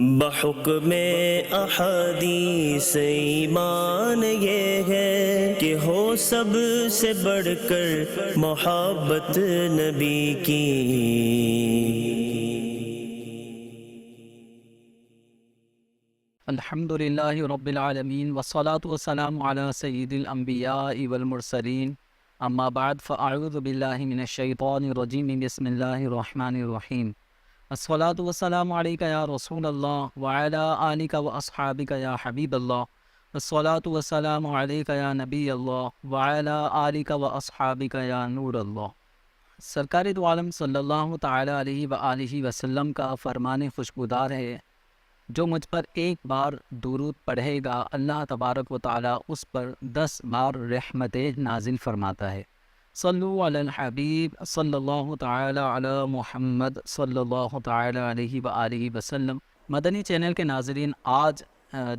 بحکم احادیث ایمان یہ ہے کہ ہو سب سے بڑھ کر محبت نبی کی۔ الحمد للہ رب العالمین والصلاة والسلام علی سید الانبیاء والمرسلین، اما بعد فاعوذ باللہ من الشیطان الرجیم، بسم اللہ الرحمن الرحیم۔ الصلاة والسلام علیکہ یا رسول اللہ وعلی آلکہ واصحابکہ یا حبیب اللہ، الصلاة والسلام علیکہ یا نبی اللہ وعلی آلکہ واصحابکہ یا نور اللہ۔ سرکار دو عالم صلی اللہ تعالی علیہ وآلہ وسلم کا فرمان خوشبودار ہے، جو مجھ پر ایک بار درود پڑھے گا اللہ تبارک و تعالی اس پر 10 بار رحمتیں نازل فرماتا ہے۔ صلو علی الحبیب صلی اللہ تعالی علی محمد صلی اللہ تعالی علیہ وآلہ وسلم۔ مدنی چینل کے ناظرین، آج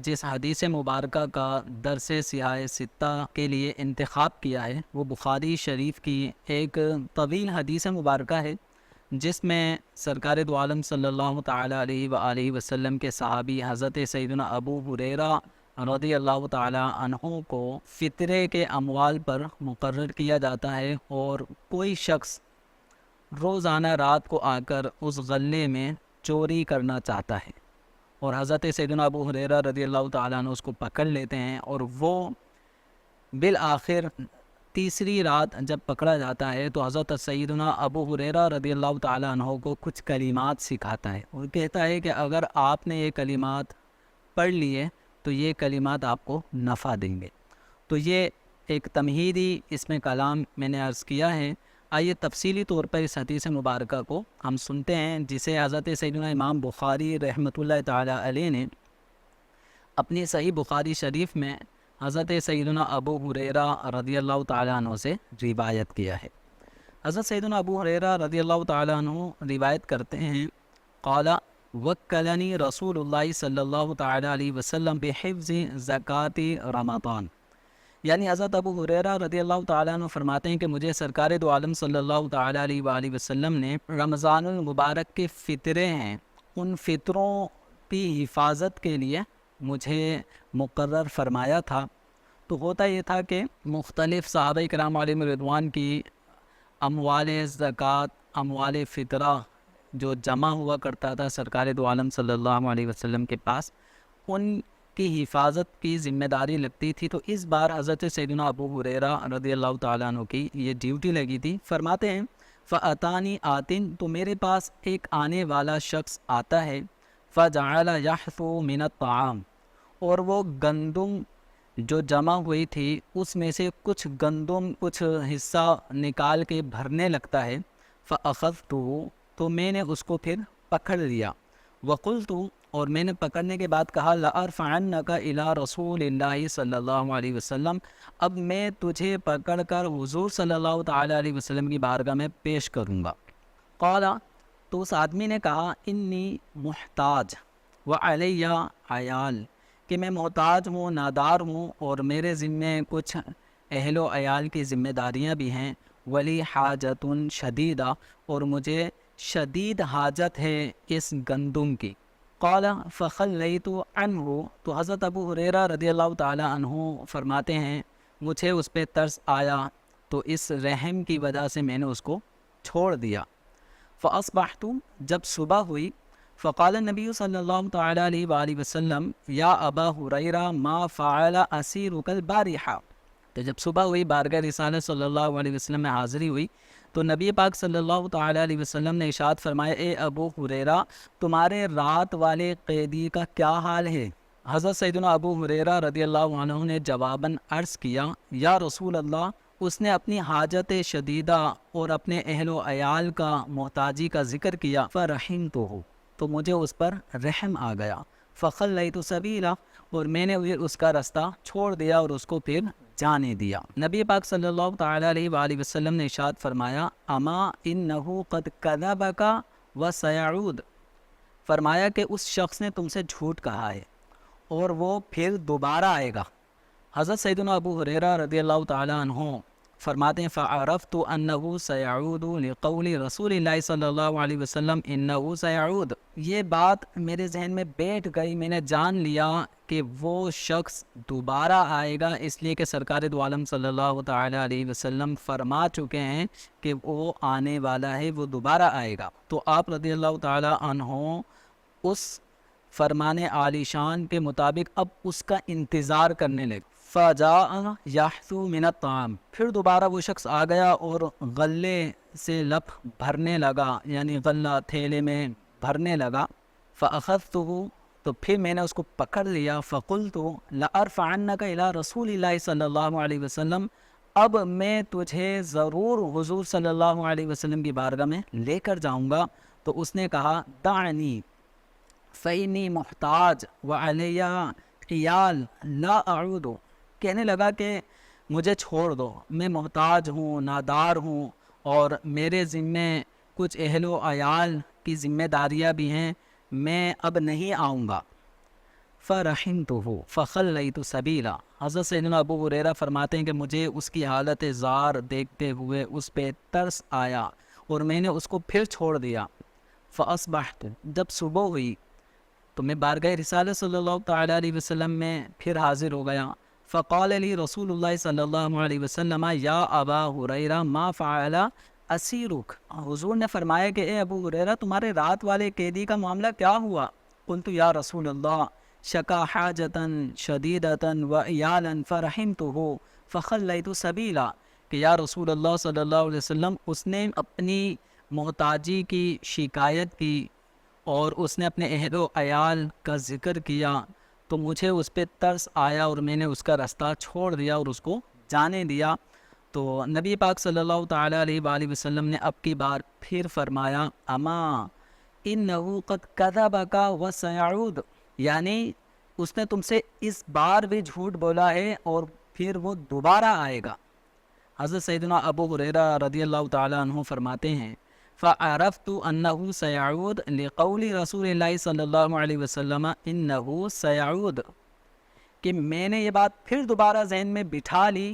جس حدیث مبارکہ کا درس سیاہ ستہ کے لیے انتخاب کیا ہے وہ بخاری شریف کی ایک طویل حدیث مبارکہ ہے، جس میں سرکار دو عالم صلی اللہ تعالی علیہ وآلہ وسلم کے صحابی حضرت سیدنا ابو ہریرہ رضی اللہ تعالی عنہ کو فطرے کے اموال پر مقرر کیا جاتا ہے، اور کوئی شخص روزانہ رات کو آ کر اس غلے میں چوری کرنا چاہتا ہے، اور حضرت سیدنا ابو ہریرہ رضی اللہ تعالیٰ عنہ اس کو پکڑ لیتے ہیں، اور وہ بالآخر تیسری رات جب پکڑا جاتا ہے تو حضرت سیدنا ابو ہریرہ رضی اللہ تعالیٰ عنہ کو کچھ کلمات سکھاتا ہے، اور کہتا ہے کہ اگر آپ نے یہ کلمات پڑھ لیے تو یہ کلمات آپ کو نفع دیں گے۔ تو یہ ایک تمہیدی اس میں کلام میں نے عرض کیا ہے۔ آئیے تفصیلی طور پر اس حدیث مبارکہ کو ہم سنتے ہیں، جسے حضرت سیدنا امام بخاری رحمۃ اللہ تعالیٰ علیہ نے اپنی صحیح بخاری شریف میں حضرت سیدنا ابو ہریرہ رضی اللہ تعالیٰ عنہ سے روایت کیا ہے۔ حضرت سیدنا ابو ہریرہ رضی اللہ تعالیٰ عنہ روایت کرتے ہیں، قال وکلنی رسول اللہ صلی اللہ تعالیٰ علیہ وسلم بحفظ زکوٰۃ رمضان، یعنی حضرت ابو ہریرہ رضی اللہ تعالیٰ عنہ فرماتے ہیں کہ مجھے سرکار دو عالم صلی اللہ تعالیٰ علیہ وآلہ وسلم نے رمضان المبارک کے فطرے ہیں، ان فطروں کی حفاظت کے لیے مجھے مقرر فرمایا تھا۔ تو ہوتا یہ تھا کہ مختلف صحابہ کرام علیہم رضوان کی اموال زکوٰۃ، اموال فطرہ جو جمع ہوا کرتا تھا سرکار دو عالم صلی اللہ علیہ وسلم کے پاس، ان کی حفاظت کی ذمہ داری لگتی تھی۔ تو اس بار حضرت سیدنا ابو ہریرہ رضی اللہ تعالیٰ عنہ کی یہ ڈیوٹی لگی تھی۔ فرماتے ہیں فَأَتَانِي آتٍ، تو میرے پاس ایک آنے والا شخص آتا ہے، فَجَعَلَ يَحْثُو مِنَ الطَّعَامِ، اور وہ گندم جو جمع ہوئی تھی اس میں سے کچھ گندم، کچھ حصہ نکال کے بھرنے لگتا ہے۔ فَأَخَذْتُهُ، تو میں نے اس کو پھر پکڑ لیا۔ وَقُلْتُ، اور میں نے پکڑنے کے بعد کہا، لَأَرْفَعَنَّكَ إِلَىٰ رَسُولِ اللَّهِ صلی اللہ علیہ وسلم، اب میں تجھے پکڑ کر حضور صلی اللہ تعالیٰ علیہ وسلم کی بارگاہ میں پیش کروں گا۔ قال، تو اس آدمی نے کہا، انی محتاج وعلی عیال، کہ میں محتاج ہوں، نادار ہوں، اور میرے ذمے کچھ اہل و عیال کی ذمہ داریاں بھی ہیں، ولی حاجت شدیدہ، اور مجھے شدید حاجت ہے اس گندم کی۔ قال فخلیت عنہ، تو حضرت ابو ہریرہ رضی اللہ تعالی عنہ فرماتے ہیں مجھے اس پہ ترس آیا، تو اس رحم کی وجہ سے میں نے اس کو چھوڑ دیا۔ فاصبحت، جب صبح ہوئی، فقال النبی صلی اللہ تعالی علیہ وآلہ وسلم یا ابا ہریرہ ما فعل اسیرک البارحہ، تو جب صبح ہوئی، بارگاہ رسالت صلی اللہ علیہ وسلم میں حاضری ہوئی، تو نبی پاک صلی اللہ تعالی علیہ وسلم نے ارشاد فرمایا، اے ابو ہریرہ، تمہارے رات والے قیدی کا کیا حال ہے؟ حضرت سیدنا ابو ہریرہ رضی اللہ عنہ نے جواباً عرض کیا، یا رسول اللہ، اس نے اپنی حاجت شدیدہ اور اپنے اہل و عیال کا محتاجی کا ذکر کیا، فرحمتہ، تو مجھے اس پر رحم آ گیا، فخلیت سبیلہ، اور میں نے اس کا رستہ چھوڑ دیا اور اس کو پھر جانے دیا۔ نبی پاک صلی اللہ تعالی علیہ وآلہ وسلم نے ارشاد فرمایا، اما انہ قد کذبک وسیعود، فرمایا کہ اس شخص نے تم سے جھوٹ کہا ہے اور وہ پھر دوبارہ آئے گا۔ حضرت سیدنا ابو ہریرہ رضی اللہ تعالی عنہ فرماتے ہیں فعرفت انہ سیعود لقول رسول اللہ صلی اللہ علیہ وسلم انہ سیعود، یہ بات میرے ذہن میں بیٹھ گئی، میں نے جان لیا کہ وہ شخص دوبارہ آئے گا، اس لیے کہ سرکار دو عالم صلی اللہ تعالی علیہ وسلم فرما چکے ہیں کہ وہ آنے والا ہے، وہ دوبارہ آئے گا۔ تو آپ رضی اللہ تعالی عنہ اس فرمان عالی شان کے مطابق اب اس کا انتظار کرنے لگے۔ فَجَاءَ يَحْثُو مِنَ الطَّعَامِ، پھر دوبارہ وہ شخص آ گیا اور غلے سے لپ بھرنے لگا، یعنی غلہ تھیلے میں بھرنے لگا۔ فَأَخَذْتُهُ، تو پھر میں نے اس کو پکڑ لیا۔ فَقُلْتُ لَأَرْفَعَنَّكَ إِلَىٰ رَسُولِ اللَّهِ صلی اللہ علیہ وسلم، اب میں تجھے ضرور حضور صلی اللہ علیہ وسلم کی بارگاہ میں لے کر جاؤں گا۔ تو اس نے کہا دعنی فإنی محتاج وعلی عیال لا اعود، کہنے لگا کہ مجھے چھوڑ دو، میں محتاج ہوں، نادار ہوں، اور میرے ذمے کچھ اہل و عیال کی ذمہ داریاں بھی ہیں، میں اب نہیں آؤں گا۔ فرحمتہ فخلیت سبیلا، حضرت سیدنا ابو ہریرہ فرماتے ہیں کہ مجھے اس کی حالت زار دیکھتے ہوئے اس پہ ترس آیا اور میں نے اس کو پھر چھوڑ دیا۔ فاصبحت، جب صبح ہوئی تو میں بارگاہ رسالت صلی اللہ تعالی علیہ وسلم میں پھر حاضر ہو گیا۔ فقال لی رسول اللہ صلی اللہ علیہ وسلم یا ابا ہریرہ ما فعل اسیرک، حضور نے فرمایا کہ اے ابو ہریرہ تمہارے رات والے قیدی کا معاملہ کیا ہوا؟ قلت یا رسول اللہ شکا حاجتا شدیدتا وعیالا فرحمتہ فخلیت سبیلا، کہ یا رسول اللہ صلی اللہ علیہ وسلم اس نے اپنی محتاجی کی شکایت کی اور اس نے اپنے اہل و عیال کا ذکر کیا، تو مجھے اس پہ ترس آیا اور میں نے اس کا رستہ چھوڑ دیا اور اس کو جانے دیا۔ تو نبی پاک صلی اللہ تعالی علیہ وآلہ وسلم نے اب کی بار پھر فرمایا اما انہ قد کذبک وسیعود، یعنی اس نے تم سے اس بار بھی جھوٹ بولا ہے اور پھر وہ دوبارہ آئے گا۔ حضرت سیدنا ابو ہریرہ رضی اللہ تعالی عنہ فرماتے ہیں فعرفت انہ سیعود لقول رسول اللہ صلی اللہ علیہ وسلم انہ سیعود، کہ میں نے یہ بات پھر دوبارہ ذہن میں بٹھا لی،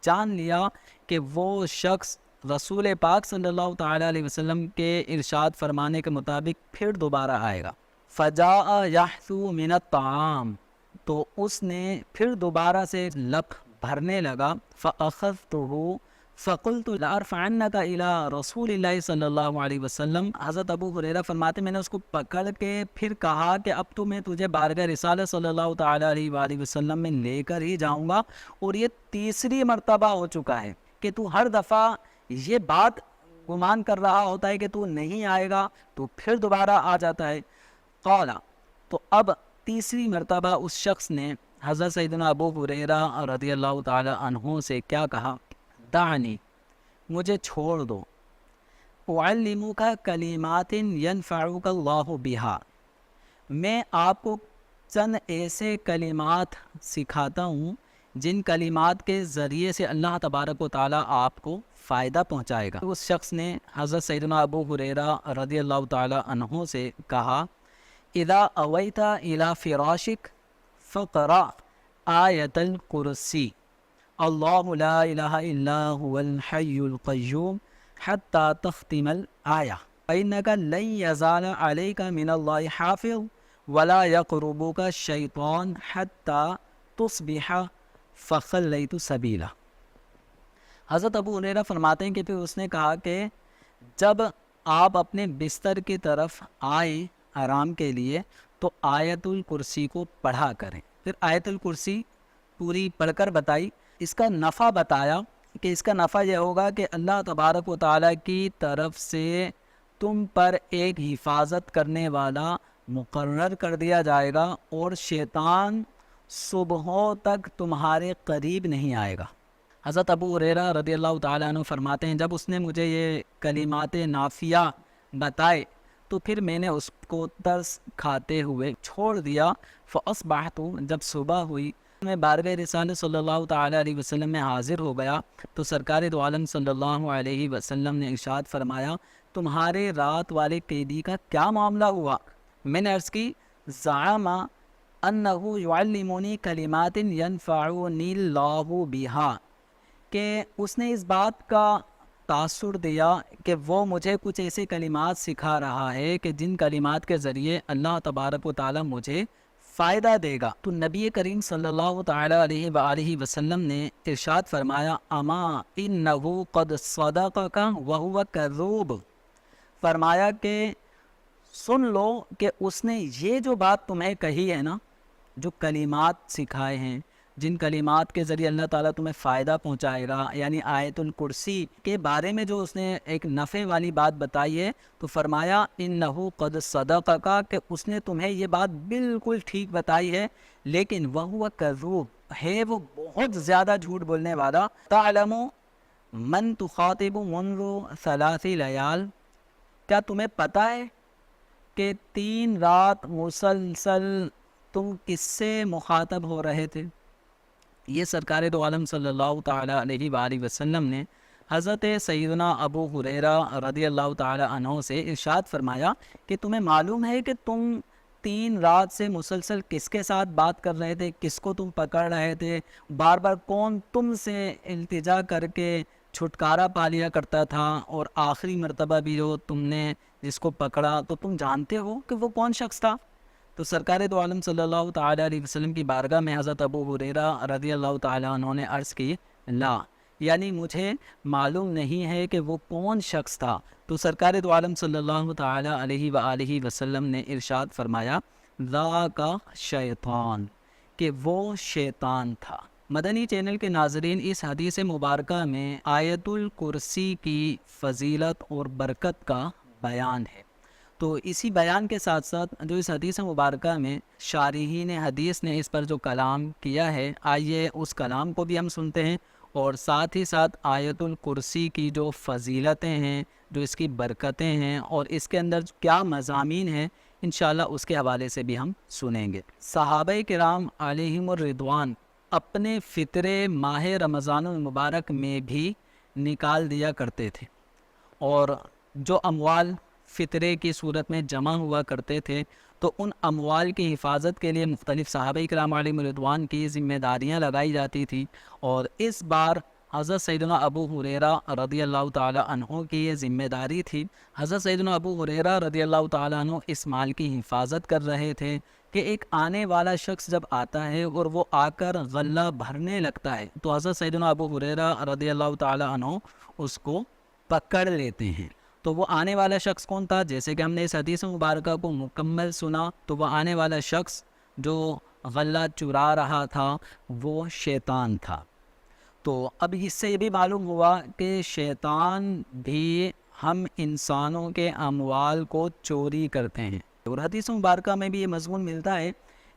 جان لیا کہ وہ شخص رسول پاک صلی اللہ تعالی علیہ وسلم کے ارشاد فرمانے کے مطابق پھر دوبارہ آئے گا۔ فجاء یحثو من الطعام، تو اس نے پھر دوبارہ سے لپ بھرنے لگا۔ فاخذتہ فقلت لارفعنک الی رسول اللہ صلی اللہ علیہ وسلم، حضرت ابو ہریرہ فرماتے میں نے اس کو پکڑ کے پھر کہا کہ اب تو میں تجھے بارگاہ رسالت صلی اللہ تعالی علیہ وآلہ وسلم میں لے کر ہی جاؤں گا، اور یہ تیسری مرتبہ ہو چکا ہے کہ تو ہر دفعہ یہ بات گمان کر رہا ہوتا ہے کہ تو نہیں آئے گا، تو پھر دوبارہ آ جاتا ہے۔ قال، تو اب تیسری مرتبہ اس شخص نے حضرت سیدنا ابو ہریرہ رضی اللہ تعالی عنہ سے کیا کہا؟ دعنی، مجھے چھوڑ دو، اعلمک کلمات ینفعک اللہ بہا، میں آپ کو چند ایسے کلمات سکھاتا ہوں جن کلمات کے ذریعے سے اللہ تبارک و تعالیٰ آپ کو فائدہ پہنچائے گا۔ اس شخص نے حضرت سیدنا ابو ہریرہ رضی اللہ تعالی عنہ سے کہا اذا اویت الی فراشک فقرأ آیت الکرسی اللہ لا الہ الا هو الحی القیوم حتی تختم الآیہ فإنک لن یزال علیک من اللہ حافظ ولا یقربک الشیطان حتی تصبح فخلیت سبیلا۔ حضرت ابو ہریرہ فرماتے ہیں کہ پھر اس نے کہا کہ جب آپ اپنے بستر کی طرف آئیں آرام کے لیے تو آیت الکرسی کو پڑھا کریں۔ پھر آیت الکرسی پوری پڑھ کر بتائی، اس کا نفع بتایا کہ اس کا نفع یہ ہوگا کہ اللہ تبارک و تعالیٰ کی طرف سے تم پر ایک حفاظت کرنے والا مقرر کر دیا جائے گا اور شیطان صبحوں تک تمہارے قریب نہیں آئے گا۔ حضرت ابو ہریرہ رضی اللہ تعالیٰ عنہ فرماتے ہیں جب اس نے مجھے یہ کلمات نافیہ بتائے تو پھر میں نے اس کو ترس کھاتے ہوئے چھوڑ دیا۔ فاصبحت، جب صبح ہوئی میں بارگاہ رسالت صلی اللہ تعالی علیہ وسلم میں حاضر ہو گیا تو سرکار دو عالم صلی اللہ علیہ وسلم نے ارشاد فرمایا تمہارے رات والے قیدی کا کیا معاملہ ہوا؟ میں نے عرض کی زعم انہ یعلمنی کلمات ینفعنی اللہ بہا، کہ اس نے اس بات کا تاثر دیا کہ وہ مجھے کچھ ایسے کلمات سکھا رہا ہے کہ جن کلمات کے ذریعے اللہ تبارک و تعالی مجھے فائدہ دے گا۔ تو نبی کریم صلی اللہ تعالی علیہ وآلہ وسلم نے ارشاد فرمایا اما انہ قد صدقک وہو کذوب، فرمایا کہ سن لو کہ اس نے یہ جو بات تمہیں کہی ہے نا، جو کلمات سکھائے ہیں، جن کلمات کے ذریعے اللہ تعالیٰ تمہیں فائدہ پہنچائے گا، یعنی آیت الکرسی کے بارے میں جو اس نے ایک نفع والی بات بتائی ہے، تو فرمایا انہو قد صدقک، کہ اس نے تمہیں یہ بات بالکل ٹھیک بتائی ہے، لیکن وہو کذوب، ہے وہ بہت زیادہ جھوٹ بولنے والا۔ تعلم من تخاطب منذ 3 لیال، کیا تمہیں پتہ ہے کہ 3 رات مسلسل تم کس سے مخاطب ہو رہے تھے؟ یہ سرکار دو عالم صلی اللہ تعالیٰ علیہ وآلہ وسلم نے حضرت سیدنا ابو ہریرہ رضی اللہ تعالیٰ عنہ سے ارشاد فرمایا کہ تمہیں معلوم ہے کہ تم 3 رات سے مسلسل کس کے ساتھ بات کر رہے تھے، کس کو تم پکڑ رہے تھے، بار بار کون تم سے التجا کر کے چھٹکارا پا لیا کرتا تھا، اور آخری مرتبہ بھی جو تم نے جس کو پکڑا تو تم جانتے ہو کہ وہ کون شخص تھا؟ تو سرکار دو عالم صلی اللہ تعالیٰ علیہ وسلم کی بارگاہ میں حضرت ابو ہریرہ رضی اللہ تعالیٰ عنہ نے عرض کی لا، یعنی مجھے معلوم نہیں ہے کہ وہ کون شخص تھا۔ تو سرکار دو عالم صلی اللہ تعالیٰ علیہ وآلہ وسلم نے ارشاد فرمایا ذاک شیطان، کہ وہ شیطان تھا۔ مدنی چینل کے ناظرین، اس حدیث مبارکہ میں آیت الکرسی کی فضیلت اور برکت کا بیان ہے۔ تو اسی بیان کے ساتھ ساتھ جو اس حدیث مبارکہ میں شارحین حدیث نے اس پر جو کلام کیا ہے، آئیے اس کلام کو بھی ہم سنتے ہیں، اور ساتھ ہی ساتھ آیت الکرسی کی جو فضیلتیں ہیں، جو اس کی برکتیں ہیں، اور اس کے اندر کیا مضامین ہیں، انشاءاللہ اس کے حوالے سے بھی ہم سنیں گے۔ صحابہ کرام علیہم الرضوان اپنے فطرے ماہ رمضان المبارک میں بھی نکال دیا کرتے تھے، اور جو اموال فطرے کی صورت میں جمع ہوا کرتے تھے تو ان اموال کی حفاظت کے لیے مختلف صحابہ کرام علیہم الرضوان کی ذمہ داریاں لگائی جاتی تھی، اور اس بار حضرت سیدنا ابو ہریرہ رضی اللہ تعالیٰ عنہ کی یہ ذمہ داری تھی۔ حضرت سیدنا ابو ہریرہ رضی اللہ تعالیٰ عنہ اس مال کی حفاظت کر رہے تھے کہ ایک آنے والا شخص جب آتا ہے اور وہ آ کر غلہ بھرنے لگتا ہے تو حضرت سیدنا ابو ہریرہ رضی اللہ تعالیٰ عنہ اس کو پکڑ لیتے ہیں۔ تو وہ آنے والا شخص کون تھا؟ جیسے کہ ہم نے اس حدیث مبارکہ کو مکمل سنا، تو وہ آنے والا شخص جو غلہ چرا رہا تھا وہ شیطان تھا۔ تو اب اس سے یہ بھی معلوم ہوا کہ شیطان بھی ہم انسانوں کے اموال کو چوری کرتے ہیں، اور حدیث مبارکہ میں بھی یہ مضمون ملتا ہے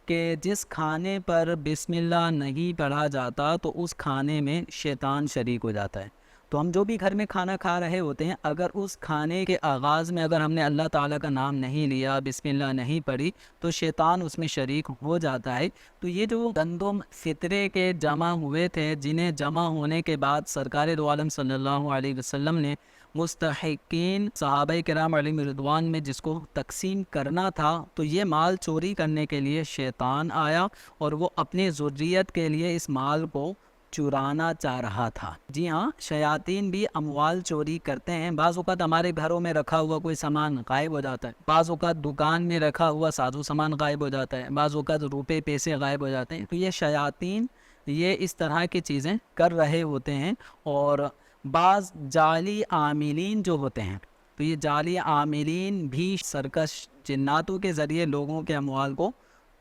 کہ جس کھانے پر بسم اللہ نہیں پڑھا جاتا تو اس کھانے میں شیطان شریک ہو جاتا ہے۔ تو ہم جو بھی گھر میں کھانا کھا رہے ہوتے ہیں، اگر اس کھانے کے آغاز میں اگر ہم نے اللہ تعالیٰ کا نام نہیں لیا، بسم اللہ نہیں پڑھی، تو شیطان اس میں شریک ہو جاتا ہے۔ تو یہ جو گندم فطرے کے جمع ہوئے تھے، جنہیں جمع ہونے کے بعد سرکار دو عالم صلی اللہ علیہ وسلم نے مستحقین صحابہ کرام علیہم رضوان میں جس کو تقسیم کرنا تھا، تو یہ مال چوری کرنے کے لیے شیطان آیا اور وہ اپنی ذریت کے لیے اس مال کو چرانا چاہ رہا تھا۔ جی ہاں، شیاطین بھی اموال چوری کرتے ہیں۔ بعض اوقات ہمارے گھروں میں رکھا ہوا کوئی سامان غائب ہو جاتا ہے، بعض اوقات دکان میں رکھا ہوا سازو سامان غائب ہو جاتا ہے، بعض اوقات روپے پیسے غائب ہو جاتے ہیں۔ تو یہ شیاطین یہ اس طرح کی چیزیں کر رہے ہوتے ہیں، اور بعض جعلی عاملین جو ہوتے ہیں، تو یہ جعلی عاملین بھی سرکش جناتوں کے ذریعے لوگوں کے اموال کو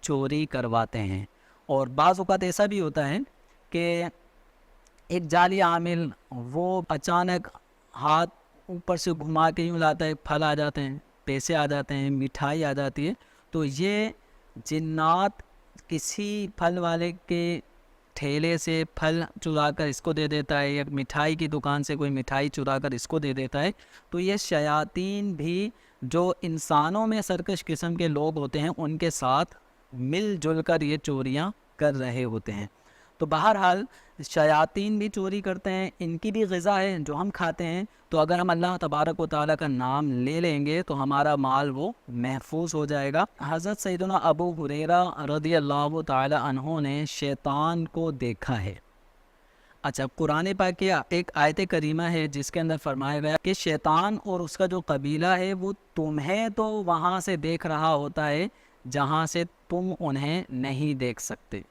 چوری کرواتے ہیں۔ اور بعض اوقات ایسا بھی ہوتا ہے کہ ایک جعلی عامل وہ اچانک ہاتھ اوپر سے گھما کے یوں لاتا ہے، پھل آ جاتے ہیں، پیسے آ جاتے ہیں، مٹھائی آ جاتی ہے، تو یہ جنات کسی پھل والے کے ٹھیلے سے پھل چرا کر اس کو دے دیتا ہے، یا مٹھائی کی دکان سے کوئی مٹھائی چرا کر اس کو دے دیتا ہے۔ تو یہ شیاطین بھی جو انسانوں میں سرکش قسم کے لوگ ہوتے ہیں ان کے ساتھ مل جل کر یہ چوریاں کر رہے ہوتے ہیں۔ تو بہرحال شیاطین بھی چوری کرتے ہیں، ان کی بھی غذا ہے جو ہم کھاتے ہیں۔ تو اگر ہم اللہ تبارک و تعالیٰ کا نام لے لیں گے تو ہمارا مال وہ محفوظ ہو جائے گا۔ حضرت سیدنا ابو ہریرہ رضی اللہ تعالیٰ عنہ نے شیطان کو دیکھا ہے۔ اچھا، قرآن پاک کی ایک آیت کریمہ ہے جس کے اندر فرمایا گیا کہ شیطان اور اس کا جو قبیلہ ہے وہ تمہیں تو وہاں سے دیکھ رہا ہوتا ہے جہاں سے تم انہیں نہیں دیکھ سکتے،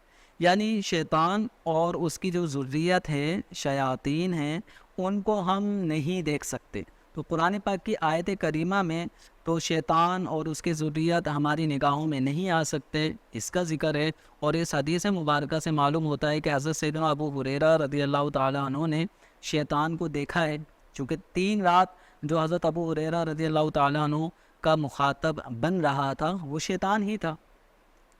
یعنی شیطان اور اس کی جو ذریت ہے، شیاطین ہیں، ان کو ہم نہیں دیکھ سکتے۔ تو قرآن پاک کی آیت کریمہ میں تو شیطان اور اس کی ذریت ہماری نگاہوں میں نہیں آ سکتے، اس کا ذکر ہے۔ اور اس حدیث مبارکہ سے معلوم ہوتا ہے کہ حضرت سیدنا ابو ہریرہ رضی اللہ تعالیٰ عنہ نے شیطان کو دیکھا ہے، چونکہ 3 رات جو حضرت ابو ہریرہ رضی اللہ تعالیٰ عنہ کا مخاطب بن رہا تھا وہ شیطان ہی تھا۔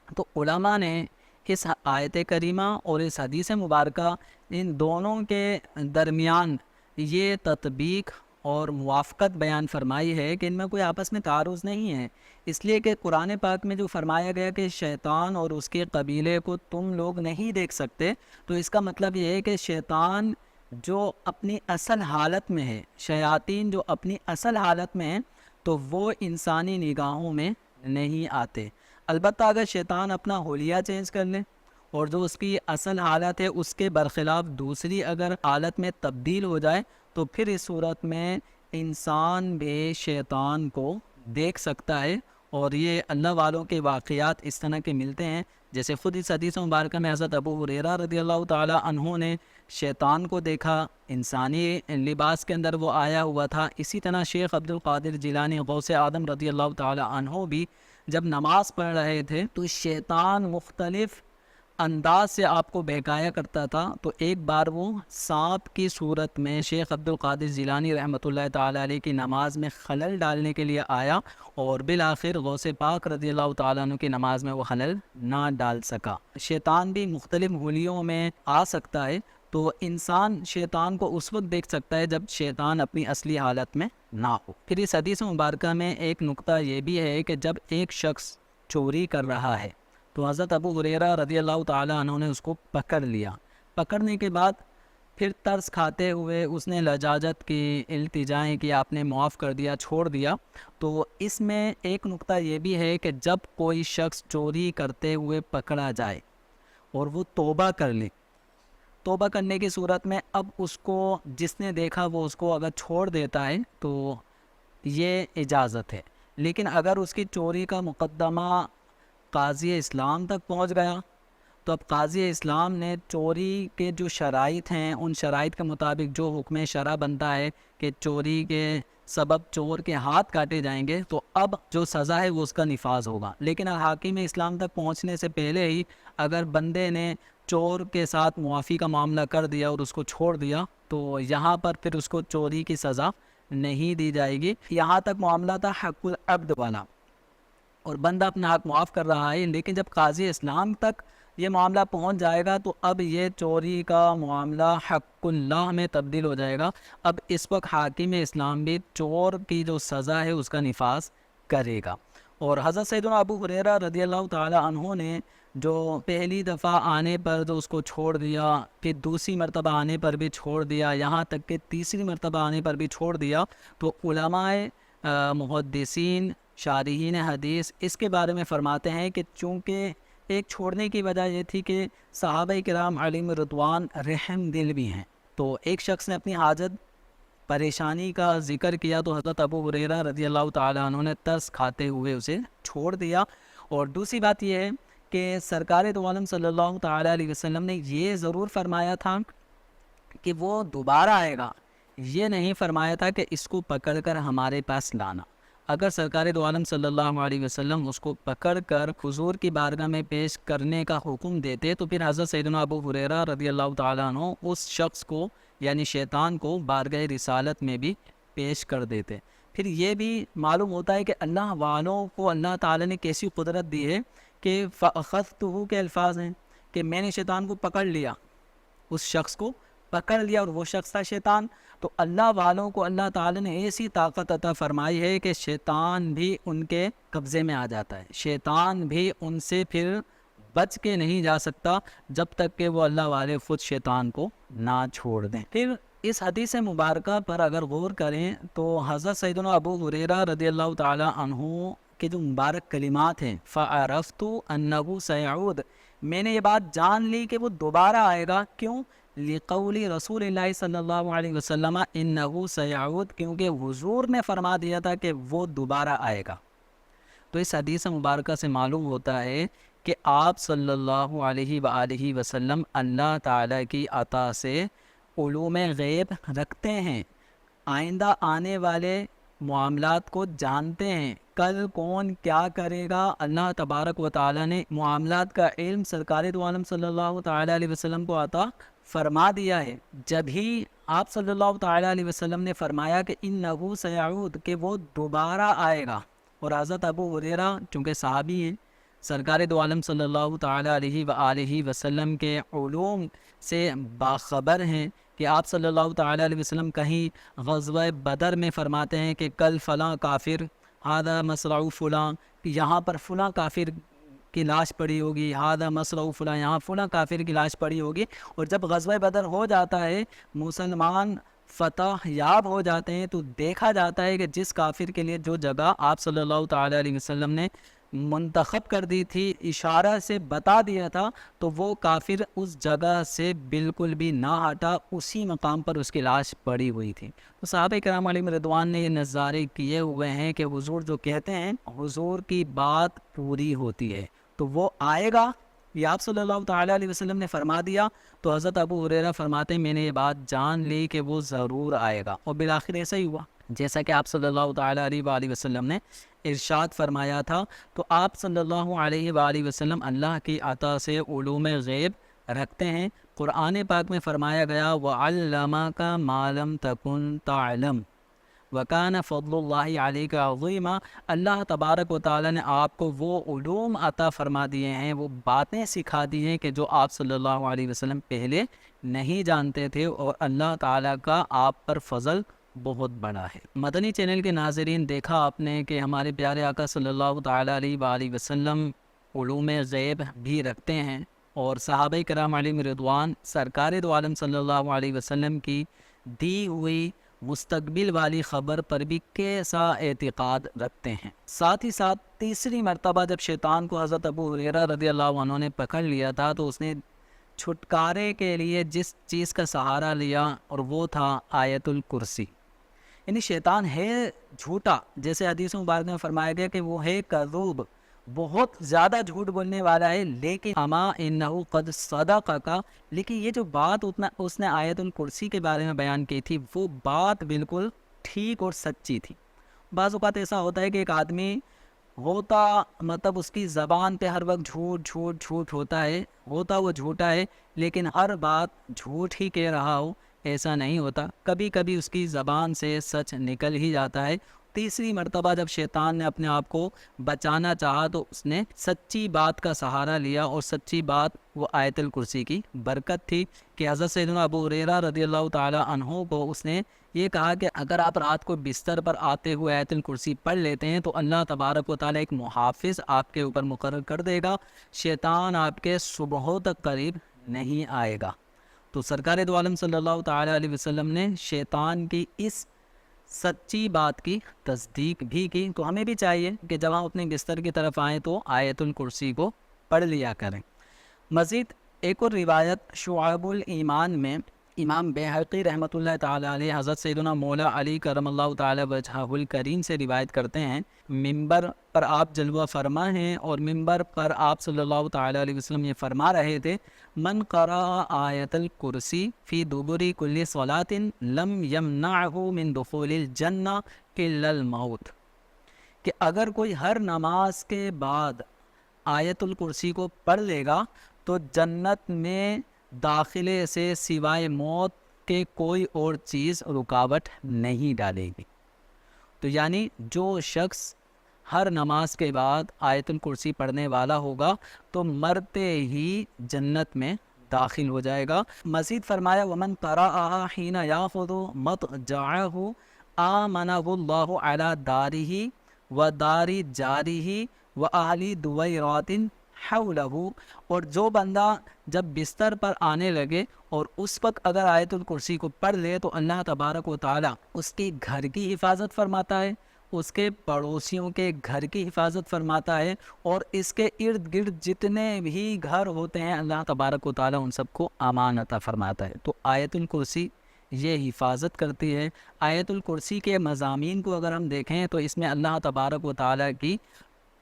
تو علماء نے اس آیت کریمہ اور اس حدیث مبارکہ، ان دونوں کے درمیان یہ تطبیق اور موافقت بیان فرمائی ہے کہ ان میں کوئی آپس میں تعارض نہیں ہے، اس لیے کہ قرآن پاک میں جو فرمایا گیا کہ شیطان اور اس کے قبیلے کو تم لوگ نہیں دیکھ سکتے، تو اس کا مطلب یہ ہے کہ شیطان جو اپنی اصل حالت میں ہے، شیاطین جو اپنی اصل حالت میں ہیں، تو وہ انسانی نگاہوں میں نہیں آتے۔ البتہ اگر شیطان اپنا حلیہ چینج کر لے اور جو اس کی اصل حالت ہے اس کے برخلاف دوسری اگر حالت میں تبدیل ہو جائے تو پھر اس صورت میں انسان بھی شیطان کو دیکھ سکتا ہے۔ اور یہ اللہ والوں کے واقعات اس طرح کے ملتے ہیں، جیسے خود اس حدیث مبارکہ میں حضرت ابو ہریرہ رضی اللہ تعالیٰ عنہ نے شیطان کو دیکھا، انسانی لباس کے اندر وہ آیا ہوا تھا۔ اسی طرح شیخ عبد القادر جیلانی غوث اعظم رضی اللہ تعالیٰ عنہ بھی جب نماز پڑھ رہے تھے تو شیطان مختلف انداز سے آپ کو بہکایا کرتا تھا۔ تو ایک بار وہ سانپ کی صورت میں شیخ عبد القادر جیلانی رحمۃ اللہ تعالیٰ علیہ کی نماز میں خلل ڈالنے کے لیے آیا، اور بالآخر غوث پاک رضی اللہ تعالیٰ عنہ کی نماز میں وہ خلل نہ ڈال سکا۔ شیطان بھی مختلف حلیوں میں آ سکتا ہے، تو انسان شیطان کو اس وقت دیکھ سکتا ہے جب شیطان اپنی اصلی حالت میں نہ ہو۔ پھر اس حدیث مبارکہ میں ایک نقطہ یہ بھی ہے کہ جب ایک شخص چوری کر رہا ہے تو حضرت ابو ہریرہ رضی اللہ تعالیٰ عنہ نے اس کو پکڑ لیا۔ پکڑنے کے بعد پھر ترس کھاتے ہوئے اس نے لجاجت کی، التجائیں کی، آپ نے معاف کر دیا، چھوڑ دیا۔ تو اس میں ایک نقطہ یہ بھی ہے کہ جب کوئی شخص چوری کرتے ہوئے پکڑا جائے اور وہ توبہ کر لے، توبہ کرنے کی صورت میں اب اس کو جس نے دیکھا وہ اس کو اگر چھوڑ دیتا ہے تو یہ اجازت ہے، لیکن اگر اس کی چوری کا مقدمہ قاضی اسلام تک پہنچ گیا تو اب قاضی اسلام نے چوری کے جو شرائط ہیں ان شرائط کے مطابق جو حکم شرع بنتا ہے کہ چوری کے سبب چور کے ہاتھ کاٹے جائیں گے، تو اب جو سزا ہے وہ اس کا نفاذ ہوگا۔ لیکن حاکم اسلام تک پہنچنے سے پہلے ہی اگر بندے نے چور کے ساتھ معافی کا معاملہ کر دیا اور اس کو چھوڑ دیا تو یہاں پر پھر اس کو چوری کی سزا نہیں دی جائے گی۔ یہاں تک معاملہ تھا حق العبد والا، اور بندہ اپنا حق معاف کر رہا ہے، لیکن جب قاضی اسلام تک یہ معاملہ پہنچ جائے گا تو اب یہ چوری کا معاملہ حق اللہ میں تبدیل ہو جائے گا۔ اب اس وقت حاکم اسلام بھی چور کی جو سزا ہے اس کا نفاذ کرے گا۔ اور حضرت سیدنا ابو ہریرہ رضی اللہ تعالی عنہ نے جو پہلی دفعہ آنے پر جو اس کو چھوڑ دیا، پھر دوسری مرتبہ آنے پر بھی چھوڑ دیا، یہاں تک کہ تیسری مرتبہ آنے پر بھی چھوڑ دیا، تو علماء محدثین، شارحین حدیث اس کے بارے میں فرماتے ہیں کہ چونکہ ایک چھوڑنے کی وجہ یہ تھی کہ صحابہ کرام علیہم رضوان رحم دل بھی ہیں، تو ایک شخص نے اپنی حاجت پریشانی کا ذکر کیا تو حضرت ابو ہریرہ رضی اللہ تعالیٰ عنہ نے ترس کھاتے ہوئے اسے چھوڑ دیا۔ اور دوسری بات یہ ہے کہ سرکار دو عالم صلی اللہ تعالیٰ علیہ وسلم نے یہ ضرور فرمایا تھا کہ وہ دوبارہ آئے گا، یہ نہیں فرمایا تھا کہ اس کو پکڑ کر ہمارے پاس لانا۔ اگر سرکار دو عالم صلی اللہ علیہ وسلم اس کو پکڑ کر حضور کی بارگاہ میں پیش کرنے کا حکم دیتے تو پھر حضرت سیدنا ابو ہریرہ رضی اللہ تعالیٰ عنہ اس شخص کو یعنی شیطان کو بارگاہ رسالت میں بھی پیش کر دیتے۔ پھر یہ بھی معلوم ہوتا ہے کہ اللہ والوں کو اللہ تعالیٰ نے کیسی قدرت دی ہے کہ فَأَخَذْتُهُ کے الفاظ ہیں کہ میں نے شیطان کو پکڑ لیا، اس شخص کو پکڑ لیا، اور وہ شخص تھا شیطان۔ تو اللہ والوں کو اللہ تعالیٰ نے ایسی طاقت عطا فرمائی ہے کہ شیطان بھی ان کے قبضے میں آ جاتا ہے، شیطان بھی ان سے پھر بچ کے نہیں جا سکتا جب تک کہ وہ اللہ والے خود شیطان کو نہ چھوڑ دیں۔ پھر اس حدیث مبارکہ پر اگر غور کریں تو حضرت سیدنا ابو ہریرہ رضی اللہ تعالی عنہ کے جو مبارک کلمات ہیں فَعَرَفْتُ أَنَّهُ سَيَعُودُ، میں نے یہ بات جان لی کہ وہ دوبارہ آئے گا۔ کیوں لقول رسول اللہ صلی اللہ علیہ وسلم انہ سیعود، کیونکہ حضور نے فرما دیا تھا کہ وہ دوبارہ آئے گا۔ تو اس حدیث مبارکہ سے معلوم ہوتا ہے کہ آپ صلی اللہ علیہ وآلہ وسلم اللہ تعالیٰ کی عطا سے علوم غیب رکھتے ہیں، آئندہ آنے والے معاملات کو جانتے ہیں، کل کون کیا کرے گا۔ اللہ تبارک و تعالیٰ نے معاملات کا علم سرکار دو عالم صلی اللہ تعالیٰ علیہ وسلم کو عطا فرما دیا ہے۔ جب ہی آپ صلی اللہ تعالیٰ علیہ وسلم نے فرمایا کہ انہ سیعود، کہ وہ دوبارہ آئے گا، اور حضرت ابو ہریرہ چونکہ صحابی ہیں، سرکار دو عالم صلی اللہ تعالیٰ علیہ وآلہ وسلم کے علوم سے باخبر ہیں کہ آپ صلی اللہ تعالیٰ علیہ وسلم کہیں غزوہ بدر میں فرماتے ہیں کہ کل فلاں کافر، ہذا مصرع فلاں، یہاں پر فلاں کافر کی لاش پڑی ہوگی، ہذا مصرع فلاں، یہاں فلاں کافر کی لاش پڑی ہوگی۔ اور جب غزوہ بدر ہو جاتا ہے، مسلمان فتح یاب ہو جاتے ہیں، تو دیکھا جاتا ہے کہ جس کافر کے لیے جو جگہ آپ صلی اللہ تعالیٰ علیہ وسلم نے منتخب کر دی تھی، اشارہ سے بتا دیا تھا، تو وہ کافر اس جگہ سے بالکل بھی نہ ہٹا، اسی مقام پر اس کی لاش پڑی ہوئی تھی۔ تو صحابہ کرام علیہم رضوان نے یہ نظارے کیے ہوئے ہیں کہ حضور جو کہتے ہیں، حضور کی بات پوری ہوتی ہے، تو وہ آئے گا، یہ آپ صلی اللہ تعالیٰ علیہ وسلم نے فرما دیا۔ تو حضرت ابو ہریرہ فرماتے ہیں میں نے یہ بات جان لی کہ وہ ضرور آئے گا، اور بالآخر ایسا ہی ہوا، جیسا کہ آپ صلی اللہ تعالیٰ علیہ وآلہ وسلم نے ارشاد فرمایا تھا۔ تو آپ صلی اللہ علیہ وآلہ وسلم اللہ کی عطا سے علوم غیب رکھتے ہیں۔ قرآن پاک میں فرمایا گیا وَعَلَّمَكَ مَا لَمْ تَكُنْ تَعْلَمْ وَكَانَ فَضْلُ اللَّهِ عَلَيْكَ عَظِيمًا۔ اللہ تبارک و تعالیٰ نے آپ کو وہ علوم عطا فرما دیے ہیں، وہ باتیں سکھا دی ہیں کہ جو آپ صلی اللہ علیہ وسلم پہلے نہیں جانتے تھے، اور اللہ تعالیٰ کا آپ پر فضل بہت بڑا ہے۔ مدنی چینل کے ناظرین، دیکھا آپ نے کہ ہمارے پیارے آقا صلی اللہ تعالیٰ علیہ وآلہ وسلم علوم غیب بھی رکھتے ہیں، اور صحابہ کرام علیہم رضوان سرکار دو عالم صلی اللہ علیہ وسلم کی دی ہوئی مستقبل والی خبر پر بھی کیسا اعتقاد رکھتے ہیں۔ ساتھ ہی ساتھ تیسری مرتبہ جب شیطان کو حضرت ابو ہریرہ رضی اللہ عنہ نے پکڑ لیا تھا، تو اس نے چھٹکارے کے لیے جس چیز کا سہارا لیا، اور وہ تھا آیت الکرسی۔ یعنی شیطان ہے جھوٹا، جیسے حدیث مبارک میں فرمایا گیا کہ وہ ہے کذوب، بہت زیادہ جھوٹ بولنے والا ہے، لیکن اما انہ قد صدقک، لیکن یہ جو بات اس نے آیت الکرسی کے بارے میں بیان کی تھی، وہ بات بالکل ٹھیک اور سچی تھی۔ بعض اوقات ایسا ہوتا ہے کہ ایک آدمی ہوتا مطلب اس کی زبان پہ ہر وقت جھوٹ جھوٹ جھوٹ ہوتا ہے، ہوتا وہ جھوٹا ہے، لیکن ہر بات جھوٹ ہی کہہ رہا ہو، ایسا نہیں ہوتا، کبھی کبھی اس کی زبان سے سچ نکل ہی جاتا ہے۔ تیسری مرتبہ جب شیطان نے اپنے آپ کو بچانا چاہا، تو اس نے سچی بات کا سہارا لیا، اور سچی بات وہ آیت الکرسی کی برکت تھی کہ حضرت سیدنا ابو ہریرہ رضی اللہ تعالیٰ عنہ کو اس نے یہ کہا کہ اگر آپ رات کو بستر پر آتے ہوئے آیت الکرسی پڑھ لیتے ہیں، تو اللہ تبارک و تعالیٰ ایک محافظ آپ کے اوپر مقرر کر دے گا، شیطان آپ کے صبحوں تک قریب نہیں آئے گا۔ تو سرکار دو عالم صلی اللہ تعالیٰ علیہ وسلم نے شیطان کی اس سچی بات کی تصدیق بھی کی۔ تو ہمیں بھی چاہیے کہ جب ہم اپنے بستر کی طرف آئیں تو آیت الکرسی کو پڑھ لیا کریں۔ مزید ایک اور روایت شعب الایمان میں امام بیہقی رحمۃ اللہ تعالیٰ علیہ حضرت سیدنا مولا علی کرم اللہ تعالیٰ وجہہ الکریم سے روایت کرتے ہیں، ممبر پر آپ جلوہ فرما ہیں، اور ممبر پر آپ صلی اللہ تعالیٰ علیہ وسلم یہ فرما رہے تھے من قرأ آیت الکرسی فی دبر کل صلاۃ لم یمنعہ من دخول الجنہ الا الموت، کہ اگر کوئی ہر نماز کے بعد آیت الکرسی کو پڑھ لے گا تو جنت میں داخلے سے سوائے موت کے کوئی اور چیز رکاوٹ نہیں ڈالے گی۔ تو یعنی جو شخص ہر نماز کے بعد آیت الکرسی پڑھنے والا ہوگا تو مرتے ہی جنت میں داخل ہو جائے گا۔ مزید فرمایا ومن قرأها حین یاخذ مضجعہ آمنہ اللہ علی دارہ و دار جارہ و اہل دویرات حولہ، اور جو بندہ جب بستر پر آنے لگے اور اس وقت اگر آیت الکرسی کو پڑھ لے تو اللہ تبارک و تعالیٰ اس کی گھر کی حفاظت فرماتا ہے، اس کے پڑوسیوں کے گھر کی حفاظت فرماتا ہے، اور اس کے ارد گرد جتنے بھی گھر ہوتے ہیں اللہ تبارک و تعالیٰ ان سب کو امان عطا فرماتا ہے۔ تو آیت الکرسی یہ حفاظت کرتی ہے۔ آیت الکرسی کے مضامین کو اگر ہم دیکھیں تو اس میں اللہ تبارک و تعالیٰ کی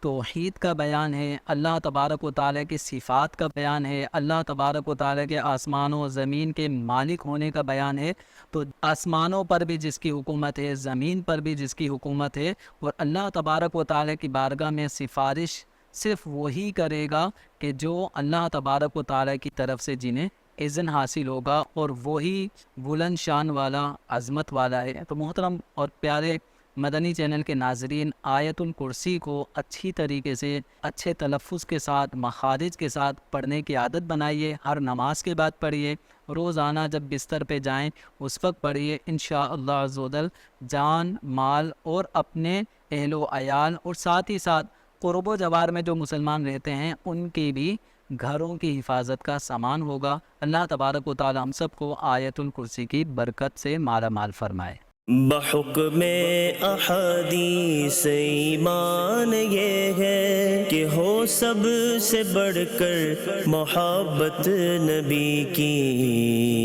توحید کا بیان ہے، اللہ تبارک و تعالیٰ کی صفات کا بیان ہے، اللہ تبارک و تعالیٰ کے آسمان و زمین کے مالک ہونے کا بیان ہے۔ تو آسمانوں پر بھی جس کی حکومت ہے، زمین پر بھی جس کی حکومت ہے، اور اللہ تبارک و تعالیٰ کی بارگاہ میں سفارش صرف وہی کرے گا کہ جو اللہ تبارک و تعالیٰ کی طرف سے جنہیں اذن حاصل ہوگا، اور وہی بلند شان والا، عظمت والا ہے۔ تو محترم اور پیارے مدنی چینل کے ناظرین، آیت الکرسی کو اچھی طریقے سے، اچھے تلفظ کے ساتھ، مخارج کے ساتھ پڑھنے کی عادت بنائیے۔ ہر نماز کے بعد پڑھیے، روزانہ جب بستر پہ جائیں اس وقت پڑھیے۔ انشاءاللہ عز و جل جان، مال اور اپنے اہل و عیال، اور ساتھ ہی ساتھ قرب و جوار میں جو مسلمان رہتے ہیں ان کی بھی گھروں کی حفاظت کا سامان ہوگا۔ اللہ تبارک و تعالی ہم سب کو آیت الکرسی کی برکت سے مالا مال فرمائے۔ بحکم احادیث ایمان یہ ہے کہ ہو سب سے بڑھ کر محبت نبی کی۔